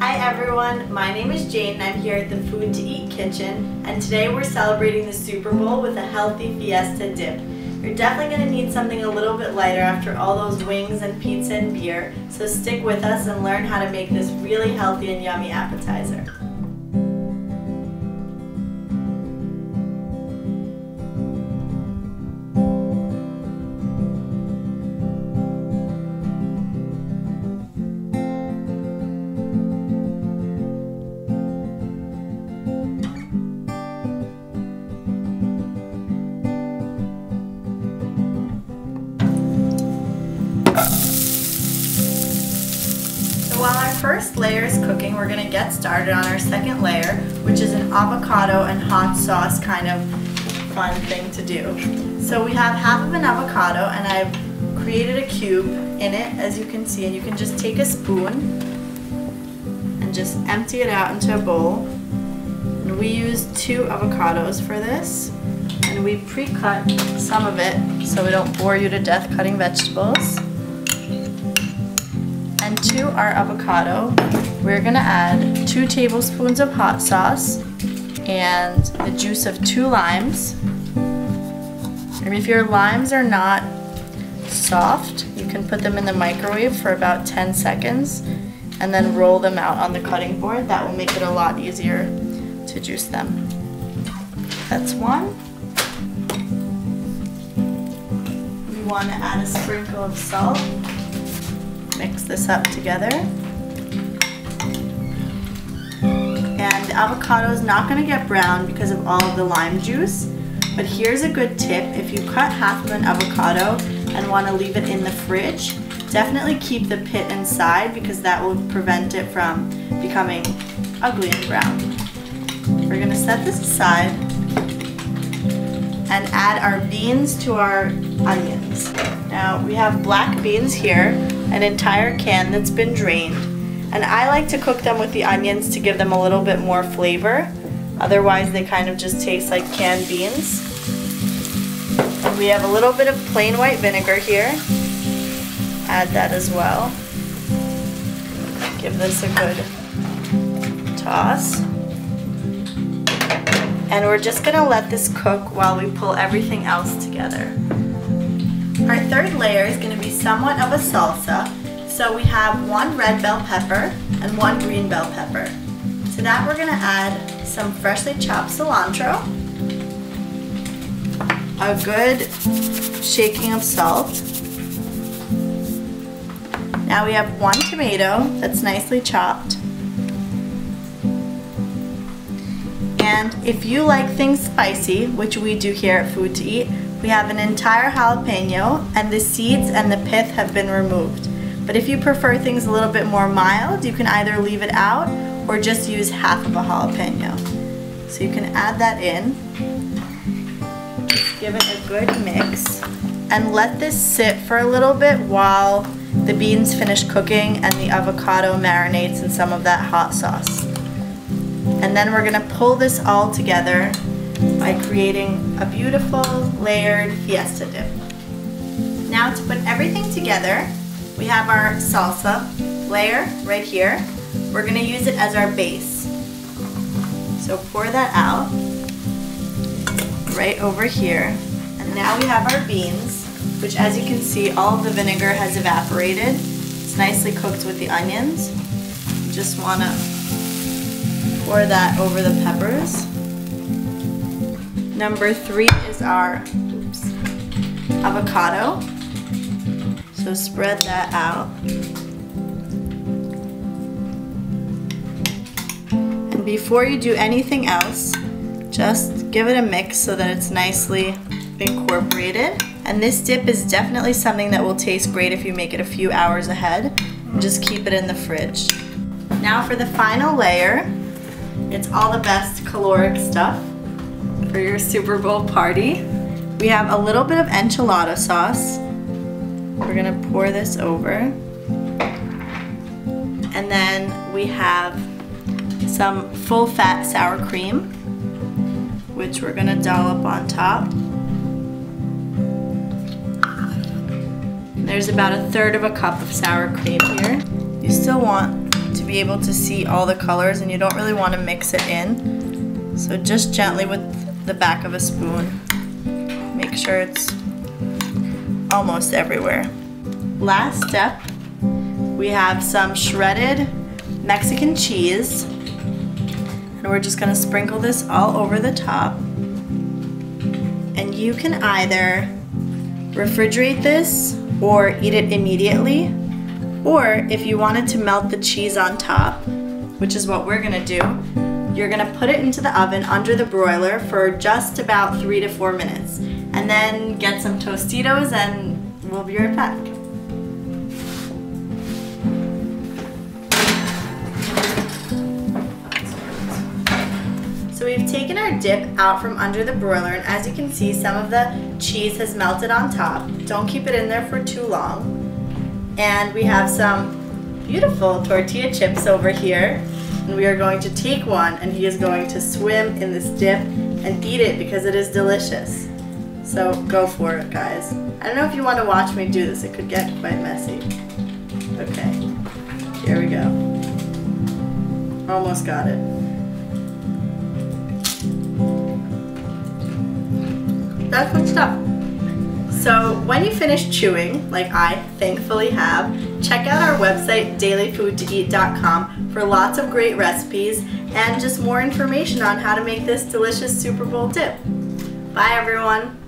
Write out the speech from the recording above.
Hi everyone, my name is Jane and I'm here at the Food to Eat kitchen, and today we're celebrating the Super Bowl with a healthy Fiesta dip. You're definitely going to need something a little bit lighter after all those wings and pizza and beer, so stick with us and learn how to make this really healthy and yummy appetizer. While our first layer is cooking, we're going to get started on our second layer, which is an avocado and hot sauce kind of fun thing to do. So we have half of an avocado and I've created a cube in it, as you can see, and you can just take a spoon and just empty it out into a bowl. And we use 2 avocados for this, and we pre-cut some of it so we don't bore you to death cutting vegetables. And to our avocado, we're gonna add 2 tablespoons of hot sauce and the juice of 2 limes. And if your limes are not soft, you can put them in the microwave for about 10 seconds and then roll them out on the cutting board. That will make it a lot easier to juice them. That's 1. We want to add a sprinkle of salt. Mix this up together. And the avocado is not going to get brown because of all of the lime juice, but here's a good tip. If you cut half of an avocado and want to leave it in the fridge, definitely keep the pit inside because that will prevent it from becoming ugly and brown. We're going to set this aside and add our beans to our onions. Now we have black beans here, an entire can that's been drained, and I like to cook them with the onions to give them a little bit more flavor. Otherwise they kind of just taste like canned beans. And we have a little bit of plain white vinegar here. Add that as well. Give this a good toss. And we're just gonna let this cook while we pull everything else together. Our third layer is going to be somewhat of a salsa. So we have 1 red bell pepper and 1 green bell pepper. To that we're going to add some freshly chopped cilantro, a good shaking of salt. Now we have 1 tomato that's nicely chopped. And if you like things spicy, which we do here at Food to Eat, we have an entire jalapeno, and the seeds and the pith have been removed. But if you prefer things a little bit more mild, you can either leave it out or just use half of a jalapeno. So you can add that in, just give it a good mix, and let this sit for a little bit while the beans finish cooking and the avocado marinates in some of that hot sauce. And then we're gonna pull this all together by creating a beautiful layered Fiesta dip. Now to put everything together, we have our salsa layer right here. We're going to use it as our base. So pour that out right over here. And now we have our beans, which, as you can see, all of the vinegar has evaporated. It's nicely cooked with the onions. You just want to pour that over the peppers. Number 3 is our avocado. So spread that out. And before you do anything else, just give it a mix so that it's nicely incorporated. And this dip is definitely something that will taste great if you make it a few hours ahead. And just keep it in the fridge. Now for the final layer, it's all the best caloric stuff for your Super Bowl party. We have a little bit of enchilada sauce. We're gonna pour this over. And then we have some full fat sour cream, which we're gonna dollop on top. There's about 1/3 of a cup of sour cream here. You still want to be able to see all the colors, and you don't really want to mix it in. So just gently with the back of a spoon, make sure it's almost everywhere. Last step, we have some shredded Mexican cheese, and we're just going to sprinkle this all over the top. And you can either refrigerate this or eat it immediately, or if you wanted to melt the cheese on top, which is what we're gonna do, you're gonna put it into the oven under the broiler for just about 3 to 4 minutes, and then get some Tostitos and we'll be right back. So we've taken our dip out from under the broiler, and as you can see, some of the cheese has melted on top. Don't keep it in there for too long. And we have some beautiful tortilla chips over here, and we are going to take one, and he is going to swim in this dip and eat it because it is delicious. So go for it, guys. I don't know if you want to watch me do this, it could get quite messy. Okay, here we go. Almost got it. That's what's up. So when you finish chewing, like I thankfully have, check out our website dailyfoodtoeat.com for lots of great recipes and just more information on how to make this delicious Super Bowl dip. Bye everyone.